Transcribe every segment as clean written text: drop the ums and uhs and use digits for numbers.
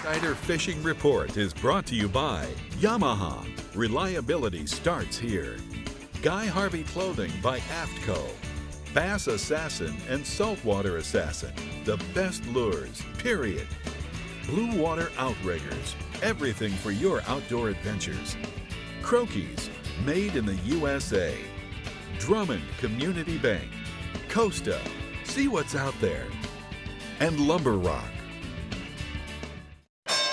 Insider Fishing Report is brought to you by Yamaha. Reliability starts here. Guy Harvey Clothing by AFTCO. Bass Assassin and Saltwater Assassin. The best lures, period. Blue Water Outriggers. Everything for your outdoor adventures. Croakies, made in the USA. Drummond Community Bank. Costa. See what's out there. And Lumber Rock.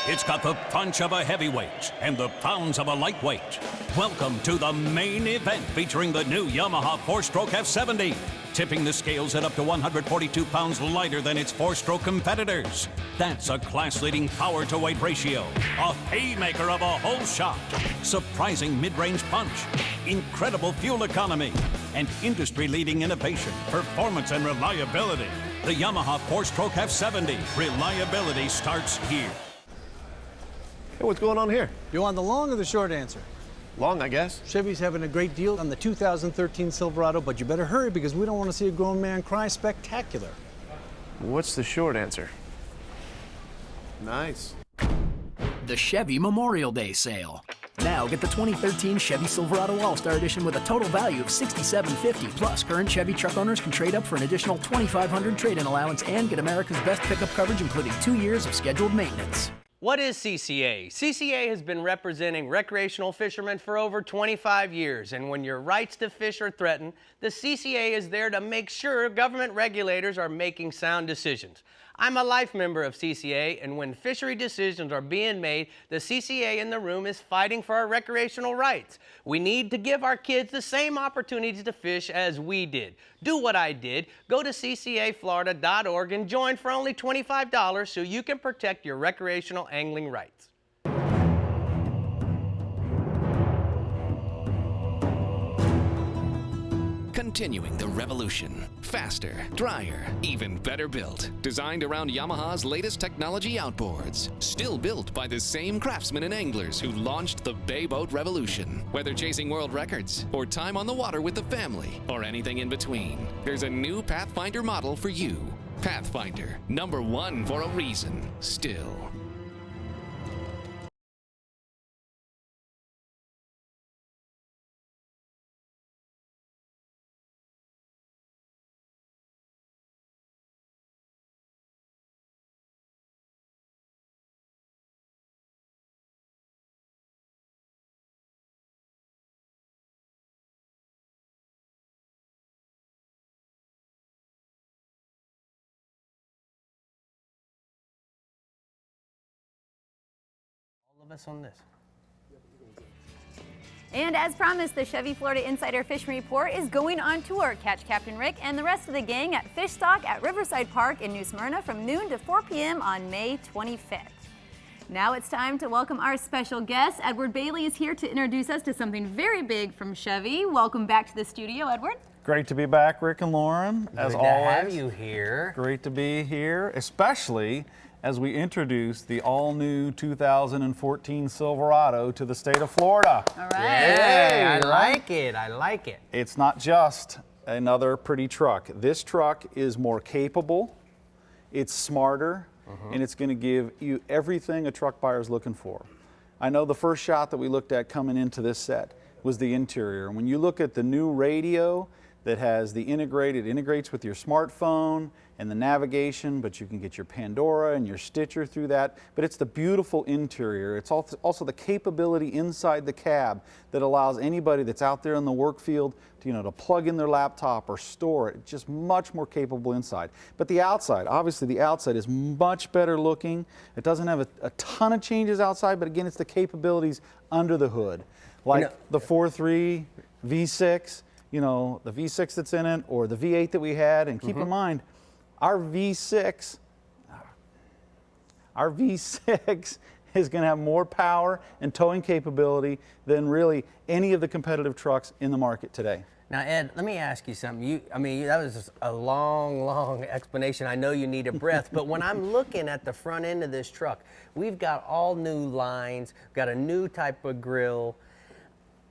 It's got the punch of a heavyweight and the pounds of a lightweight. Welcome to the main event featuring the new Yamaha 4-stroke F70. Tipping the scales at up to 142 pounds lighter than its 4-stroke competitors. That's a class-leading power-to-weight ratio. A haymaker of a whole shot. Surprising mid-range punch. Incredible fuel economy. And industry-leading innovation, performance, and reliability. The Yamaha 4-stroke F70. Reliability starts here. Hey, what's going on here? You want the long or the short answer? Long, I guess. Chevy's having a great deal on the 2013 Silverado, but you better hurry because we don't want to see a grown man cry spectacular. What's the short answer? Nice. The Chevy Memorial Day sale. Now get the 2013 Chevy Silverado All-Star Edition with a total value of $6,750. Plus, current Chevy truck owners can trade up for an additional $2,500 trade-in allowance and get America's best pickup coverage, including 2 years of scheduled maintenance. What is CCA? CCA has been representing recreational fishermen for over 25 years, and when your rights to fish are threatened, the CCA is there to make sure government regulators are making sound decisions. I'm a life member of CCA, and when fishery decisions are being made, the CCA in the room is fighting for our recreational rights. We need to give our kids the same opportunities to fish as we did. Do what I did. Go to ccaflorida.org and join for only $25 so you can protect your recreational angling rights. Continuing the revolution. Faster, drier, even better built. Designed around Yamaha's latest technology outboards. Still built by the same craftsmen and anglers who launched the Bay Boat Revolution. Whether chasing world records, or time on the water with the family, or anything in between, there's a new Pathfinder model for you. Pathfinder, #1 for a reason, still. All of us on this. And as promised, the Chevy Florida Insider Fishing Report is going on tour. Catch Captain Rick and the rest of the gang at Fish Stock at Riverside Park in New Smyrna from noon to 4 p.m. on May 25th. Now it's time to welcome our special guest. Edward Bailey is here to introduce us to something very big from Chevy. Welcome back to the studio, Edward. Great to be back, Rick and Lauren, as always. Good to have you here. Great to be here, especially as we introduce the all-new 2014 Silverado to the state of Florida. All right. Yeah, I like it. I like it. It's not just another pretty truck. This truck is more capable, it's smarter, and it's going to give you everything a truck buyer is looking for. I know the first shot that we looked at coming into this set was the interior. And when you look at the new radio that has the integrates with your smartphone and the navigation, but you can get your Pandora and your Stitcher through that. But it's the beautiful interior. It's also the capability inside the cab that allows anybody that's out there in the work field to, to plug in their laptop or store it. It's just much more capable inside. But the outside, obviously the outside is much better looking. It doesn't have a ton of changes outside, but again, it's the capabilities under the hood. Like the 4.3 V6, the V6 that's in it, or the V8 that we had. And keep in mind, our V6 is going to have more power and towing capability than really any of the competitive trucks in the market today. Now, Ed, let me ask you something. That was just a long explanation. I know you need a breath, but when I'm looking at the front end of this truck, we've got all new lines, got a new type of grill,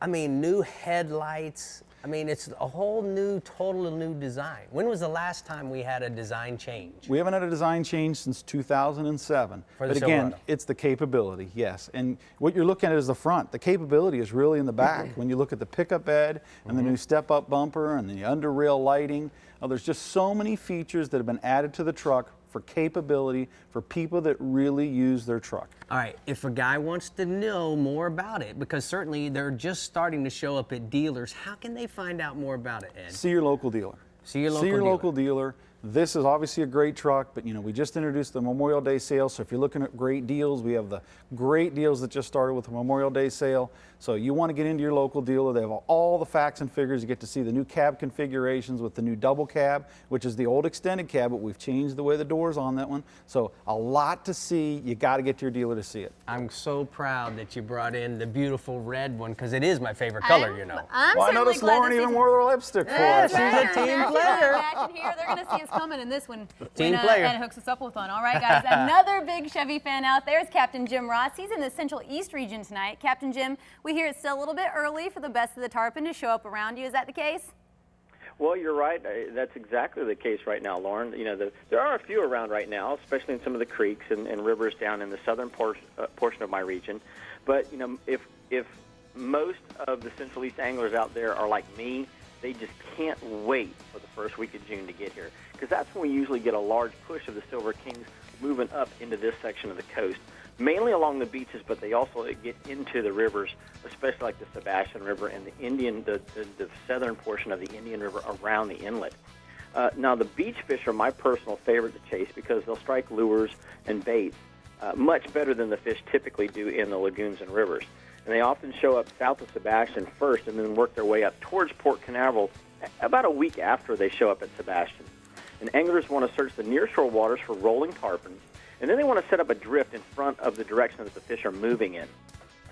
new headlights. I mean, it's a whole new, total new design. When was the last time we had a design change? We haven't had a design change since 2007. But again, Silverado. it's the capability, yes. And what you're looking at is the front. The capability is really in the back. When you look at the pickup bed and the new step-up bumper and the under-rail lighting, there's just so many features that have been added to the truck for capability for people that really use their truck. All right, if a guy wants to know more about it, because certainly they're just starting to show up at dealers, how can they find out more about it, Ed? See your local dealer. See your local dealer. Local dealer. This is obviously a great truck, but we just introduced the Memorial Day sale, so if you're looking at great deals, we have the great deals that just started with the Memorial Day sale. So you want to get into your local dealer. They have all the facts and figures. You get to see the new cab configurations with the new double cab, which is the old extended cab, but we've changed the way the door's on that one. So a lot to see. You got to get to your dealer to see it. I'm so proud that you brought in the beautiful red one, because it is my favorite color, I'm I noticed Lauren even wore her lipstick for us. She's a team player. Here, they're going to see us coming in this one. Team player. And hooks us up with one. All right, guys. Another big Chevy fan out there is Captain Jim Ross. He's in the Central East region tonight. Captain Jim, we hear it's still a little bit early for the best of the Tarpon to show up around you. Is that the case? Well, you're right. That's exactly the case right now, Lauren. There are a few around right now, especially in some of the creeks and rivers down in the southern portion of my region. But if most of the Central East anglers out there are like me, they just can't wait for the first week of June to get here, because that's when we usually get a large push of the Silver Kings moving up into this section of the coast, mainly along the beaches, but they also get into the rivers, especially like the Sebastian River and the southern portion of the Indian River around the inlet. Now, the beach fish are my personal favorite to chase because they'll strike lures and baits much better than the fish typically do in the lagoons and rivers. And they often show up south of Sebastian first and then work their way up towards Port Canaveral about a week after they show up at Sebastian. And anglers want to search the nearshore waters for rolling tarpons, and then they want to set up a drift in front of the direction that the fish are moving in.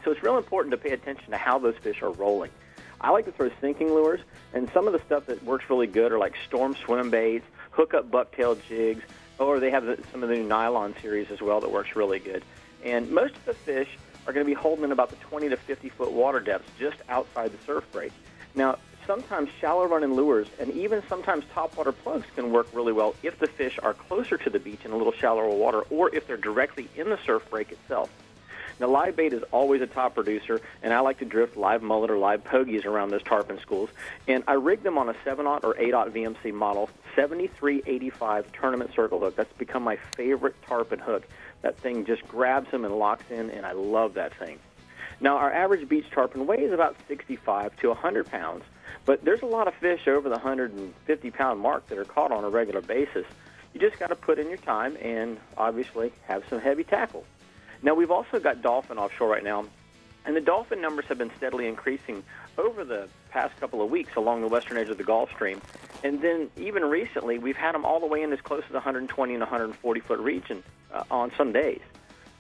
So it's real important to pay attention to how those fish are rolling. I like to throw sinking lures, and some of the stuff that works really good are like storm swim baits, hook-up bucktail jigs, or they have some of the new nylon series as well that works really good. And most of the fish are going to be holding in about the 20 to 50-foot water depths just outside the surf break. Now, sometimes shallow running lures and even sometimes topwater plugs can work really well if the fish are closer to the beach in a little shallower water, or if they're directly in the surf break itself. Now, live bait is always a top producer, and I like to drift live mullet or live pogies around those tarpon schools. And I rig them on a 7/0 or 8/0 VMC model 7385 tournament circle hook. That's become my favorite tarpon hook. That thing just grabs them and locks in, and I love that thing. Now, our average beach tarpon weighs about 65 to 100 pounds, but there's a lot of fish over the 150-pound mark that are caught on a regular basis. You just got to put in your time and obviously have some heavy tackle. Now, we've also got dolphin offshore right now, and the dolphin numbers have been steadily increasing over the past couple of weeks along the western edge of the Gulf Stream. And then even recently, we've had them all the way in as close as 120 and 140-foot region on some days.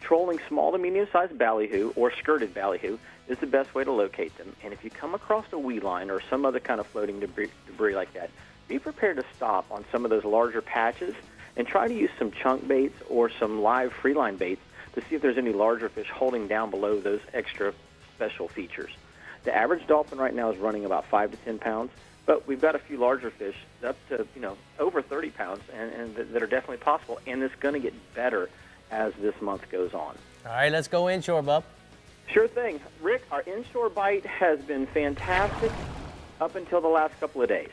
Trolling small to medium-sized ballyhoo or skirted ballyhoo is the best way to locate them. And if you come across a weed line or some other kind of floating debris like that, be prepared to stop on some of those larger patches and try to use some chunk baits or some live freeline baits to see if there's any larger fish holding down below those extra special features. The average dolphin right now is running about 5 to 10 pounds, but we've got a few larger fish up to over 30 pounds and that are definitely possible, and it's going to get better as this month goes on. All right, let's go inshore, bub. Sure thing. Rick, our inshore bite has been fantastic up until the last couple of days.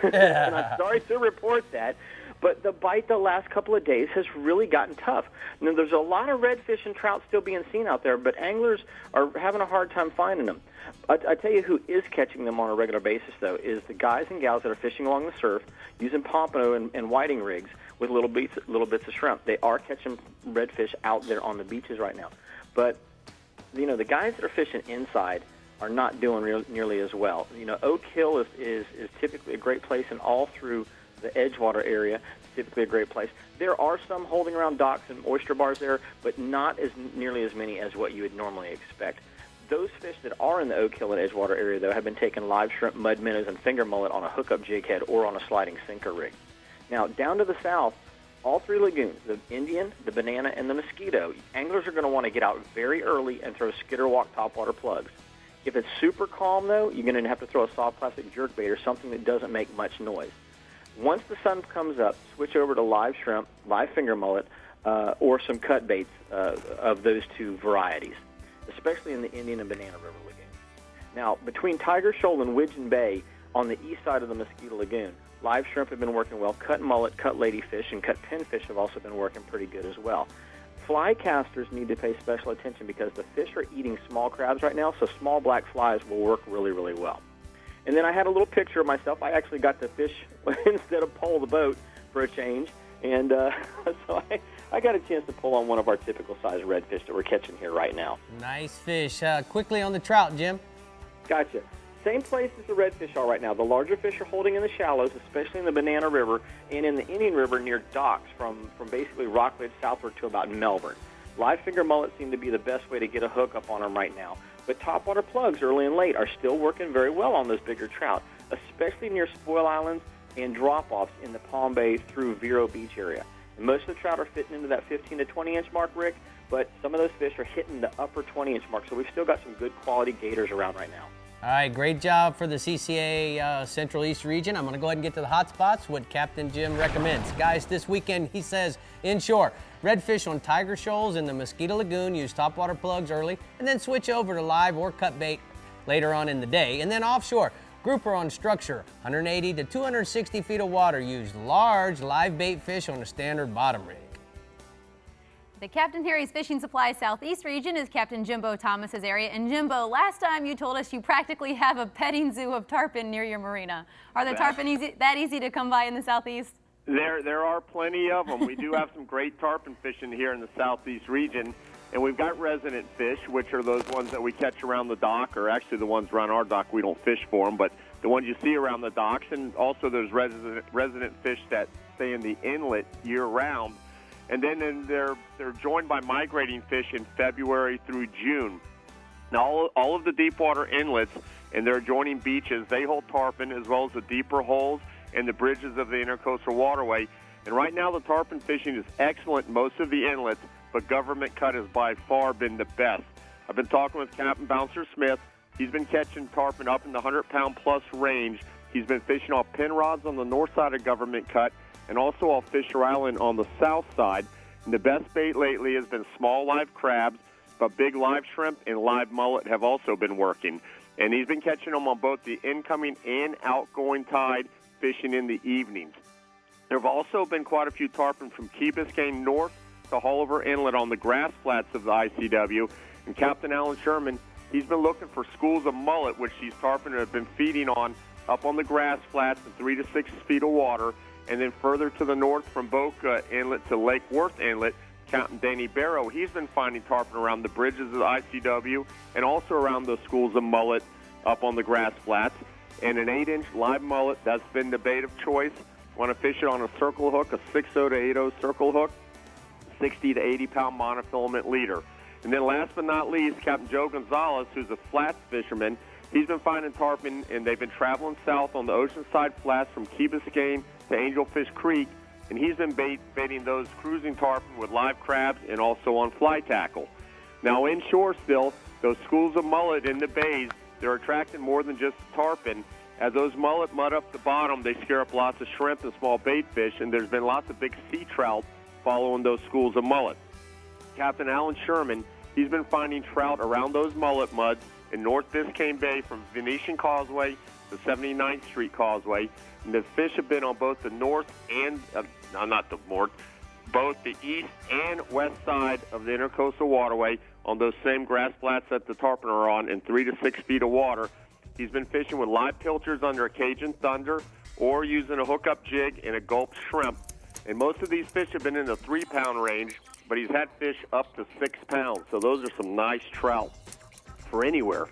And I'm sorry to report that, but the bite the last couple of days has really gotten tough. Now, there's a lot of redfish and trout still being seen out there, but anglers are having a hard time finding them. I tell you who is catching them on a regular basis, though, is the guys and gals that are fishing along the surf using pompano and whiting rigs with little bits of shrimp. They are catching redfish out there on the beaches right now. But, the guys that are fishing inside are not doing nearly as well. Oak Hill is typically a great place, and all through the Edgewater area, it's typically a great place. There are some holding around docks and oyster bars there, but not nearly as many as what you would normally expect. Those fish that are in the Oak Hill and Edgewater area, though, have been taking live shrimp, mud minnows, and finger mullet on a hookup jig head or on a sliding sinker rig. Now, down to the south, all three lagoons, the Indian, the Banana, and the Mosquito, anglers are going to want to get out very early and throw skitterwalk topwater plugs. If it's super calm, though, you're going to have to throw a soft plastic jerkbait or something that doesn't make much noise. Once the sun comes up, switch over to live shrimp, live finger mullet, or some cut baits of those two varieties, especially in the Indian and Banana River Lagoon. Now, between Tiger Shoal and Widgeon Bay on the east side of the Mosquito Lagoon, live shrimp have been working well. Cut mullet, cut ladyfish, and cut pinfish have also been working pretty good as well. Fly casters need to pay special attention because the fish are eating small crabs right now, so small black flies will work really, really well. And then I had a little picture of myself. I actually got to fish instead of pole the boat for a change. And so I got a chance to pull on one of our typical size redfish that we're catching here right now. Nice fish. Quickly on the trout, Jim. Gotcha. Same place as the redfish are right now. The larger fish are holding in the shallows, especially in the Banana River and in the Indian River near docks from basically Rockledge southward to about Melbourne. Live finger mullets seem to be the best way to get a hook up on them right now. But topwater plugs early and late are still working very well on those bigger trout, especially near spoil islands and drop-offs in the Palm Bay through Vero Beach area. And most of the trout are fitting into that 15 to 20-inch mark, Rick, but some of those fish are hitting the upper 20-inch mark, so we've still got some good quality gators around right now. All right, great job for the CCA Central East region. I'm going to go ahead and get to the hot spots, what Captain Jim recommends. Guys, this weekend, he says, inshore, redfish on Tiger Shoals in the Mosquito Lagoon, use topwater plugs early, and then switch over to live or cut bait later on in the day. And then offshore, grouper on structure, 180 to 260 feet of water, use large live bait fish on a standard bottom rig. The Captain Harry's Fishing Supply Southeast region is Captain Jimbo Thomas's area. And Jimbo, last time you told us you practically have a petting zoo of tarpon near your marina. Are the tarpon that easy to come by in the Southeast? There are plenty of them. We do have some great tarpon fishing here in the Southeast region. And we've got resident fish, which are those ones that we catch around the dock, or actually the ones around our dock, we don't fish for them, but the ones you see around the docks. And also there's resident fish that stay in the inlet year-round. And then they're joined by migrating fish in February through June. Now, all of the deep water inlets and their adjoining beaches, they hold tarpon as well as the deeper holes and the bridges of the Intercoastal Waterway. And right now, the tarpon fishing is excellent in most of the inlets, but government cut has by far been the best. I've been talking with Captain Bouncer Smith. He's been catching tarpon up in the 100-pound-plus range. He's been fishing off pin rods on the north side of government cut, and also off Fisher Island on the south side. And the best bait lately has been small live crabs, but big live shrimp and live mullet have also been working. And he's been catching them on both the incoming and outgoing tide, fishing in the evenings. There have also been quite a few tarpon from Key Biscayne north to Hulliver Inlet on the grass flats of the ICW. And Captain Alan Sherman, he's been looking for schools of mullet, which these tarpon have been feeding on up on the grass flats in 3 to 6 feet of water. And then further to the north from Boca Inlet to Lake Worth Inlet, Captain Danny Barrow, he's been finding tarpon around the bridges of the ICW and also around those schools of mullet up on the grass flats. And an 8-inch live mullet, that's been the bait of choice. Want to fish it on a circle hook, a 6.0 to 8.0 circle hook, 60 to 80-pound monofilament leader. And then last but not least, Captain Joe Gonzalez, who's a flats fisherman, he's been finding tarpon, and they've been traveling south on the oceanside flats from Key Biscayne to Angelfish Creek, and he's been baiting those cruising tarpon with live crabs and also on fly tackle. Now inshore still, those schools of mullet in the bays, they're attracting more than just tarpon. As those mullet mud up the bottom, they scare up lots of shrimp and small bait fish, and there's been lots of big sea trout following those schools of mullet. Captain Alan Sherman, he's been finding trout around those mullet muds in North Biscayne Bay from Venetian Causeway to 79th Street Causeway. And the fish have been on both the north and, both the east and west side of the Intercoastal Waterway on those same grass flats that the tarpon are on in 3 to 6 feet of water. He's been fishing with live pilchers under a Cajun Thunder or using a hookup jig and a gulp shrimp. And most of these fish have been in the 3-pound range, but he's had fish up to 6 pounds. So those are some nice trout for anywhere.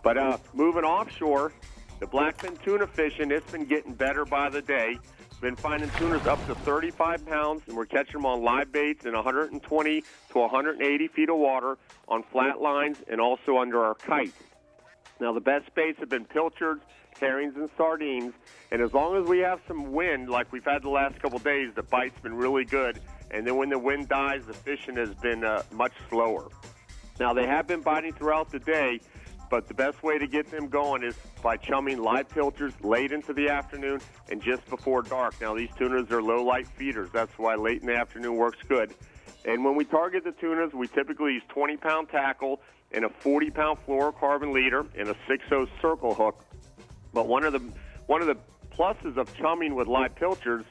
But moving offshore, the blackfin tuna fishing, it's been getting better by the day. Been finding tunas up to 35 pounds, and we're catching them on live baits in 120 to 180 feet of water on flat lines and also under our kites. Now, the best baits have been pilchards, herrings, and sardines, and as long as we have some wind, like we've had the last couple of days, the bite's been really good, and then when the wind dies, the fishing has been much slower. Now, they have been biting throughout the day, but the best way to get them going is by chumming live pilchers late into the afternoon and just before dark. Now, these tunas are low-light feeders. That's why late in the afternoon works good. And when we target the tunas, we typically use 20-pound tackle and a 40-pound fluorocarbon leader and a 6/0 circle hook. But one of the pluses of chumming with live pilchers,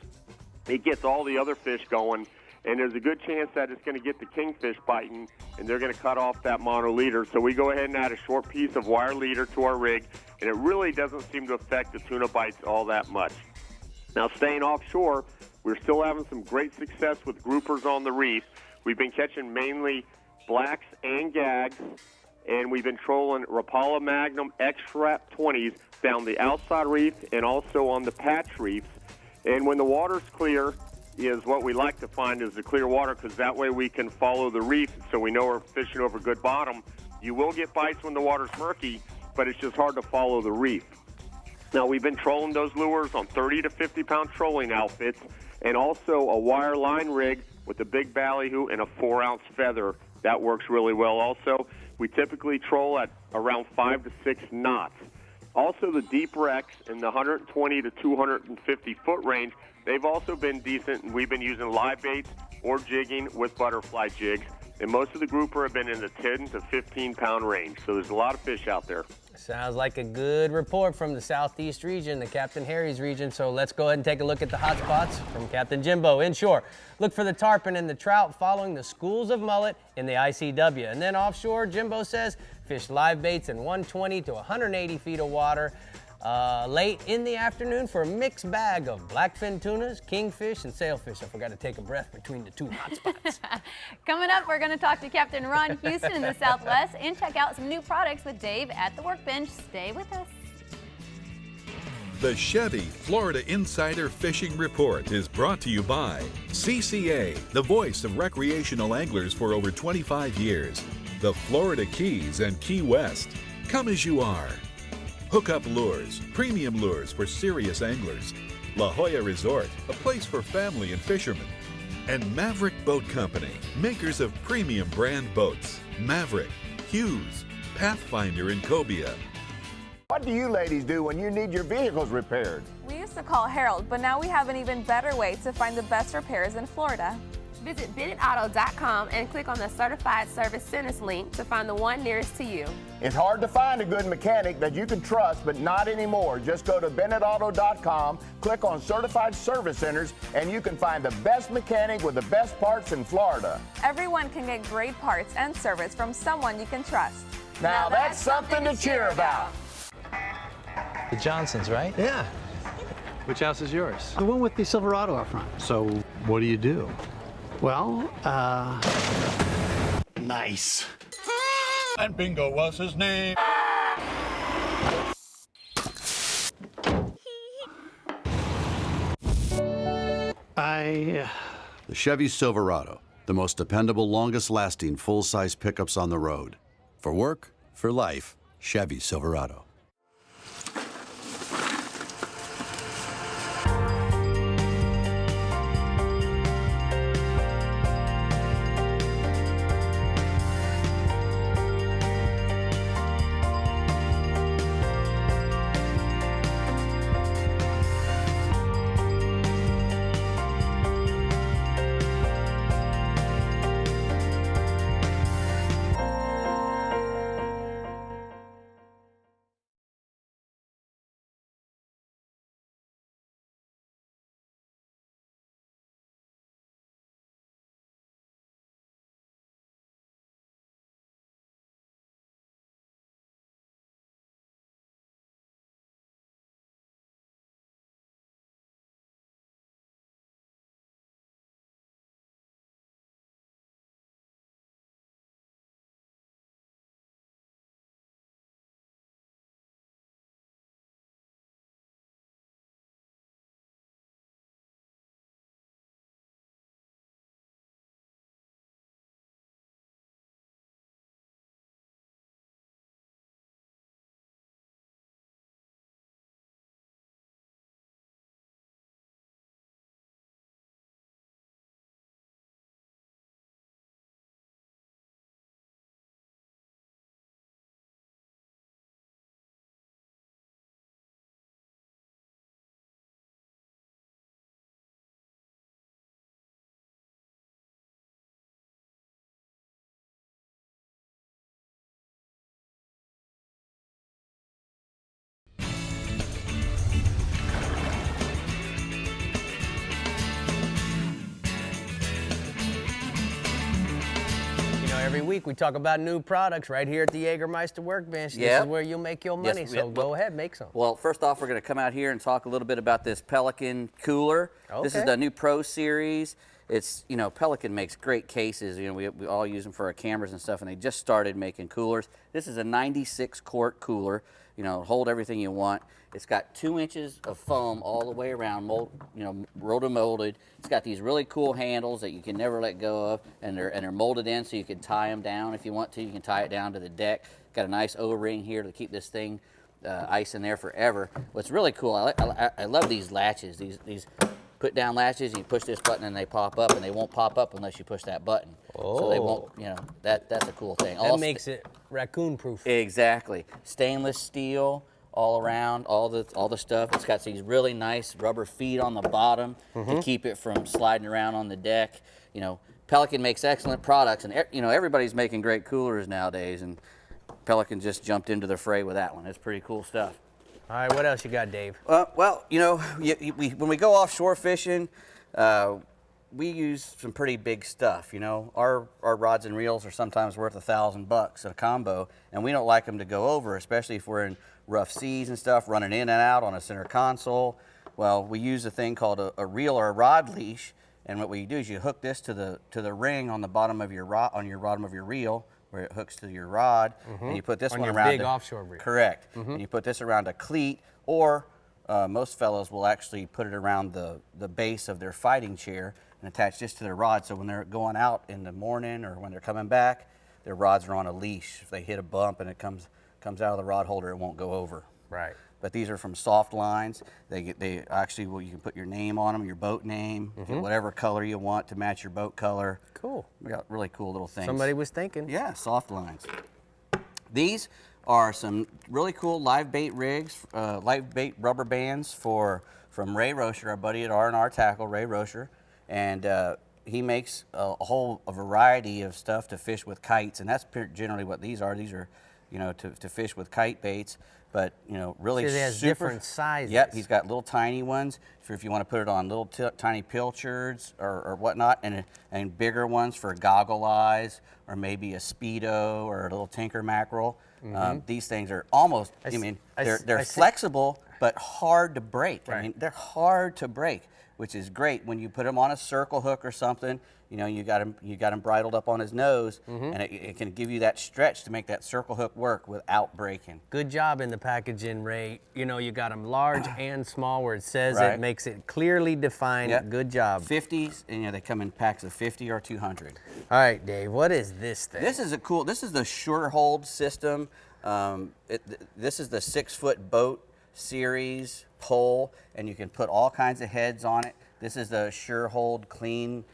it gets all the other fish going, and there's a good chance that it's going to get the kingfish biting, and they're going to cut off that mono leader. So we go ahead and add a short piece of wire leader to our rig, and it really doesn't seem to affect the tuna bites all that much. Now, staying offshore, we're still having some great success with groupers on the reef. We've been catching mainly blacks and gags, and we've been trolling Rapala Magnum X-Wrap 20s down the outside reef and also on the patch reefs. And when the water's clear, is what we like to find is the clear water, because that way we can follow the reef so we know we're fishing over good bottom. You will get bites when the water's murky, but it's just hard to follow the reef. Now, we've been trolling those lures on 30 to 50-pound trolling outfits and also a wire line rig with a big ballyhoo and a 4-ounce feather. That works really well also. We typically troll at around 5 to 6 knots. Also, the deep wrecks in the 120 to 250-foot range, they've also been decent, and we've been using live baits or jigging with butterfly jigs. And most of the grouper have been in the 10 to 15-pound range. So there's a lot of fish out there. Sounds like a good report from the southeast region, the Captain Harry's region. So let's go ahead and take a look at the hot spots from Captain Jimbo. Inshore, look for the tarpon and the trout following the schools of mullet in the ICW. And then offshore, Jimbo says, fish live baits in 120 to 180 feet of water. Late in the afternoon for a mixed bag of blackfin tunas, kingfish, and sailfish. I forgot to take a breath between the two hot spots. Coming up, we're going to talk to Captain Ron Houston in the Southwest and check out some new products with Dave at the workbench. Stay with us. The Chevy Florida Insider Fishing Report is brought to you by CCA, the voice of recreational anglers for over 25 years. The Florida Keys and Key West. Come as you are. Hookup Lures, premium lures for serious anglers. La Jolla Resort, a place for family and fishermen. And Maverick Boat Company, makers of premium brand boats. Maverick, Hughes, Pathfinder, and Cobia. What do you ladies do when you need your vehicles repaired? We used to call Harold, but now we have an even better way to find the best repairs in Florida. Visit BennettAuto.com and click on the Certified Service Centers link to find the one nearest to you. It's hard to find a good mechanic that you can trust, but not anymore. Just go to BennettAuto.com, click on Certified Service Centers, and you can find the best mechanic with the best parts in Florida. Everyone can get great parts and service from someone you can trust. Now that's something to cheer about. The Johnsons, right? Yeah. Which house is yours? The one with the Silverado up front. So, what do you do? Well, Nice. And Bingo was his name. The Chevy Silverado, the most dependable, longest-lasting, full-size pickups on the road. For work, for life, Chevy Silverado. Every week we talk about new products right here at the Jägermeister Workbench. This Yep. is where you make your money, Yes, so yep. go ahead, make some. Well, first off, we're going to come out here and talk a little bit about this Pelican cooler. This is Okay. the new Pro Series. It's, you know, Pelican makes great cases. You know, we all use them for our cameras and stuff, and they just started making coolers. This is a 96 quart cooler. You know, hold everything you want. It's got 2 inches of foam all the way around, roto-molded. It's got these really cool handles that you can never let go of, and they're molded in so you can tie them down if you want to. You can tie it down to the deck. Got a nice O-ring here to keep this thing ice in there forever. What's really cool, I love these latches. These put down latches, and you push this button and they pop up, and they won't pop up unless you push that button. So they won't, you know, that's a cool thing. That makes it raccoon-proof. Exactly. Stainless steel all around, all the stuff. It's got these really nice rubber feet on the bottom to keep it from sliding around on the deck. You know, Pelican makes excellent products, and you know, everybody's making great coolers nowadays, and Pelican just jumped into the fray with that one. It's pretty cool stuff. All right, what else you got, Dave? Well, you know, when we go offshore fishing, we use some pretty big stuff. You know, our rods and reels are sometimes worth $1,000 a combo, and we don't like them to go over, especially if we're in rough seas and stuff, running in and out on a center console. Well, we use a thing called a reel or a rod leash, and what we do is you hook this to the ring on the bottom of your bottom of your reel, where it hooks to your rod, and you put this On one your around big offshore reel. Correct. And you put this around a cleat, or most fellows will actually put it around the base of their fighting chair and attach this to their rod, so when they're going out in the morning or when they're coming back, their rods are on a leash. If they hit a bump and it comes out of the rod holder, it won't go over. Right. But these are from Soft Lines. They actually, well, you can put your name on them, your boat name, get whatever color you want to match your boat color. Cool. We got really cool little things. Somebody was thinking. Yeah, Soft Lines. These are some really cool live bait rigs, live bait rubber bands from Ray Rocher, our buddy at R&R Tackle, Ray Rocher, and he makes a variety of stuff to fish with kites, and that's generally what these are. These are, you know, to fish with kite baits, but, you know, really So it has different sizes. Yep, he's got little tiny ones if you want to put it on little tiny pilchards or whatnot, and bigger ones for goggle eyes or maybe a Speedo or a little tinker mackerel. These things are almost, they're flexible but hard to break. Right. I mean, they're hard to break, which is great when you put them on a circle hook or something. You know, you got him bridled up on his nose, and it can give you that stretch to make that circle hook work without breaking. Good job in the packaging, Ray. You know, you got them large and small where it says Right. it makes it clearly defined. Yep. Good job. 50s, and you know, they come in packs of 50 or 200. All right, Dave, what is this thing? This is the Sure Hold system. This is the 6-foot boat series pole, and you can put all kinds of heads on it. This is the Sure Hold clean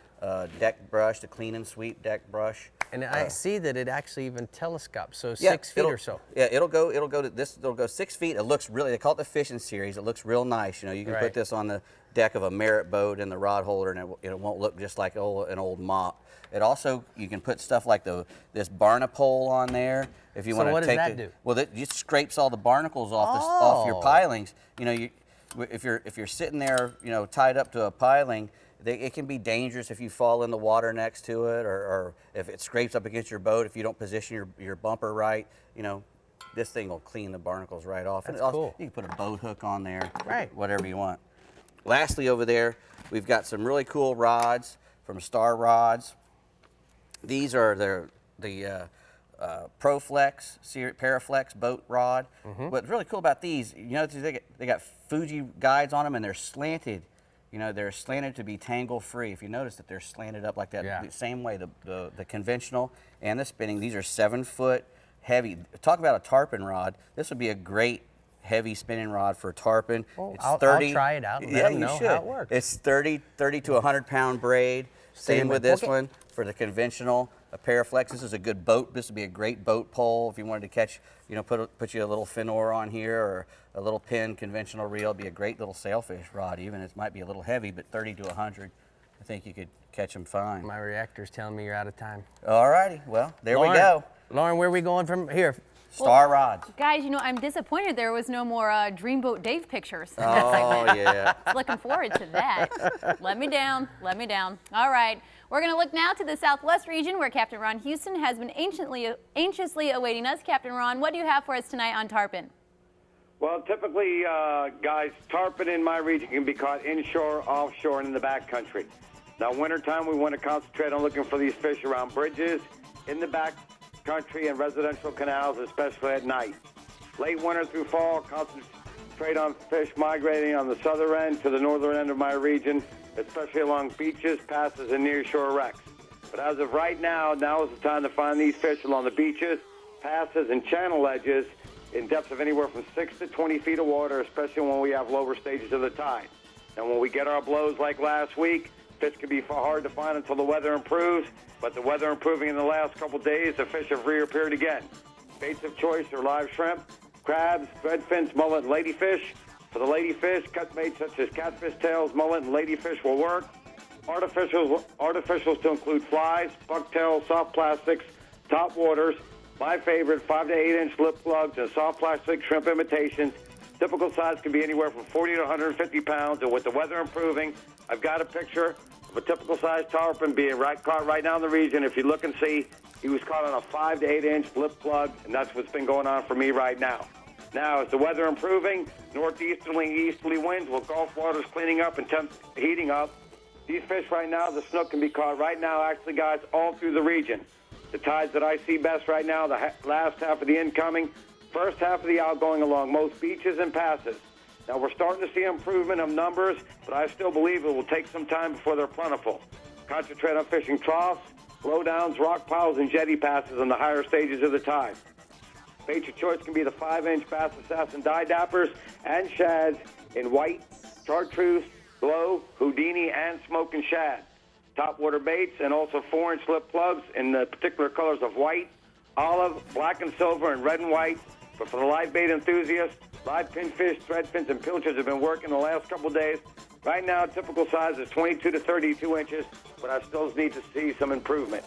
deck brush, the clean and sweep deck brush. And I see that it actually even telescopes, so 6 feet or so. Yeah, it'll go 6 feet. It looks really, they call it the fishing series. It looks real nice. You know, you can put this on the deck of a Merritt boat in the rod holder, and it won't look just like an old mop. It also, you can put stuff like this barnacle on there if you want to take it. So what does that do? Well, it just scrapes all the barnacles off your pilings. You know, if you're sitting there, you know, tied up to a piling, it can be dangerous if you fall in the water next to it, or if it scrapes up against your boat, if you don't position your bumper right. You know, this thing will clean the barnacles right off. That's and also, cool. You can put a boat hook on there, right? Whatever you want. Lastly, over there, we've got some really cool rods from Star Rods. These are the ProFlex Paraflex boat rod. What's really cool about these, you know, they got Fuji guides on them, and they're slanted. You know, they're slanted to be tangle free. If you notice that they're slanted up like that, the same way the conventional and the spinning. These are 7-foot heavy. Talk about a tarpon rod. This would be a great heavy spinning rod for tarpon. Well, It's I'll 30. try it out and let them know how it works. It's 30 to 100 pound braid. Same with this one for the conventional. A Paraflex. This is a good boat. This would be a great boat pole if you wanted to catch, you know, put you a little Finor on here, or a little pin conventional reel. It'd be a great little sailfish rod. Even it might be a little heavy, but 30 to 100, I think you could catch them fine. My reactor's telling me you're out of time. All righty. Well, there Lauren, we go. Lauren, where are we going from here? Star Rods. Guys, you know, I'm disappointed there was no more Dreamboat Dave pictures. Oh, yeah. Looking forward to that. Let me down. All right. We're going to look now to the Southwest region where Captain Ron Houston has been anxiously awaiting us. Captain Ron, what do you have for us tonight on tarpon? Well, typically, guys, tarpon in my region can be caught inshore, offshore, and in the backcountry. Now, wintertime, we want to concentrate on looking for these fish around bridges, in the backcountry, and residential canals, especially at night. Late winter through fall, concentrate on fish migrating on the southern end to the northern end of my region, especially along beaches, passes, and nearshore wrecks. But as of right now, now is the time to find these fish along the beaches, passes, and channel edges in depths of anywhere from 6 to 20 feet of water, especially when we have lower stages of the tide. And when we get our blows like last week, fish can be hard to find until the weather improves, but the weather improving in the last couple days, the fish have reappeared again. Baits of choice are live shrimp, crabs, threadfins, mullet, and ladyfish. For the ladyfish, cut baits such as catfish tails, mullet, and ladyfish will work. Artificials to include flies, bucktails, soft plastics, top waters. My favorite, 5 to 8 inch lip plugs and soft plastic shrimp imitations. Typical size can be anywhere from 40 to 150 pounds. And with the weather improving, I've got a picture of a typical size tarpon being caught right now in the region. If you look and see, he was caught on a 5 to 8 inch lip plug, and that's what's been going on for me right now. Now, as the weather improving, northeasterly, easterly winds with Gulf waters cleaning up and heating up. These fish right now, the snook can be caught right now, actually, guys, all through the region. The tides that I see best right now, the last half of the incoming, first half of the outgoing along most beaches and passes. Now, we're starting to see improvement of numbers, but I still believe it will take some time before they're plentiful. Concentrate on fishing troughs, blowdowns, rock piles, and jetty passes on the higher stages of the tide. Baits of choice can be the 5-inch bass assassin dye dappers and shads in white, chartreuse, glow, Houdini, and smoking shad. Topwater baits and also 4-inch lip plugs in the particular colors of white, olive, black and silver, and red and white. But for the live bait enthusiasts, live pinfish, threadfins, and pilchards have been working the last couple days. Right now, typical size is 22 to 32 inches, but I still need to see some improvement.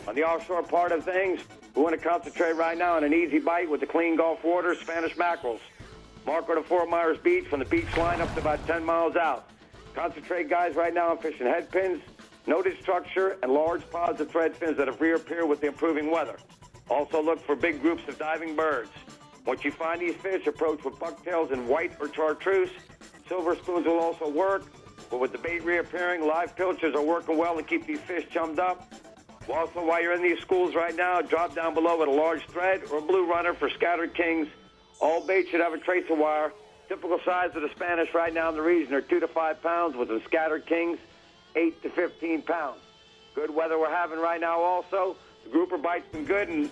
On the offshore part of things, we want to concentrate right now on an easy bite with the clean Gulf waters, Spanish mackerels. Marker to Fort Myers Beach from the beach line up to about 10 miles out. Concentrate, guys, right now on fishing head pins, noted structure, and large pods of threadfins that have reappeared with the improving weather. Also look for big groups of diving birds. Once you find these fish, approach with bucktails in white or chartreuse. Silver spoons will also work, but with the bait reappearing, live pilchers are working well to keep these fish chummed up. Also, while you're in these schools right now, drop down below with a large thread or blue runner for scattered kings. All baits should have a tracer wire. Typical size of the Spanish right now in the region are 2 to 5 pounds, with the scattered kings 8 to 15 pounds. Good weather we're having right now also. The grouper bite's been good, and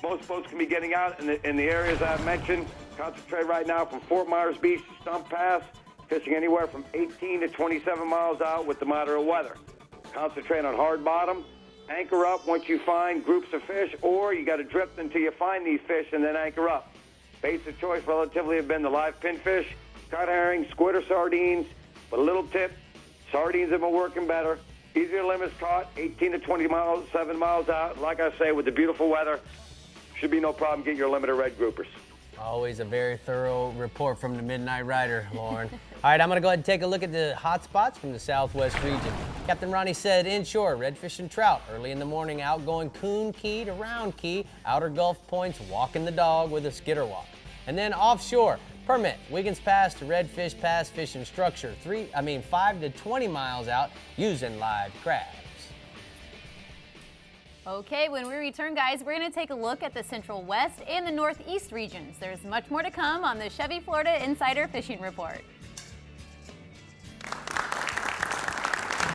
most boats can be getting out in the areas I've mentioned. Concentrate right now from Fort Myers Beach to Stump Pass, fishing anywhere from 18 to 27 miles out with the moderate weather. Concentrate on hard bottom. Anchor up once you find groups of fish, or you got to drift until you find these fish and then anchor up. Baits of choice relatively have been the live pinfish, cut herring, squid or sardines, but a little tip, sardines have been working better. Easier limits caught, 18 to 20 miles, 7 miles out. Like I say, with the beautiful weather, should be no problem getting your limit of red groupers. Always a very thorough report from the Midnight Rider, Lauren. All right, I'm going to go ahead and take a look at the hot spots from the Southwest region. Captain Ronnie said inshore, redfish and trout. Early in the morning, outgoing Coon Key to Round Key. Outer Gulf points, walking the dog with a skitter walk. And then offshore, permit, Wiggins Pass to Redfish Pass fishing structure. 5 to 20 miles out using live crabs. Okay, when we return, guys, we're going to take a look at the Central West and the Northeast regions. There's much more to come on the Chevy Florida Insider Fishing Report.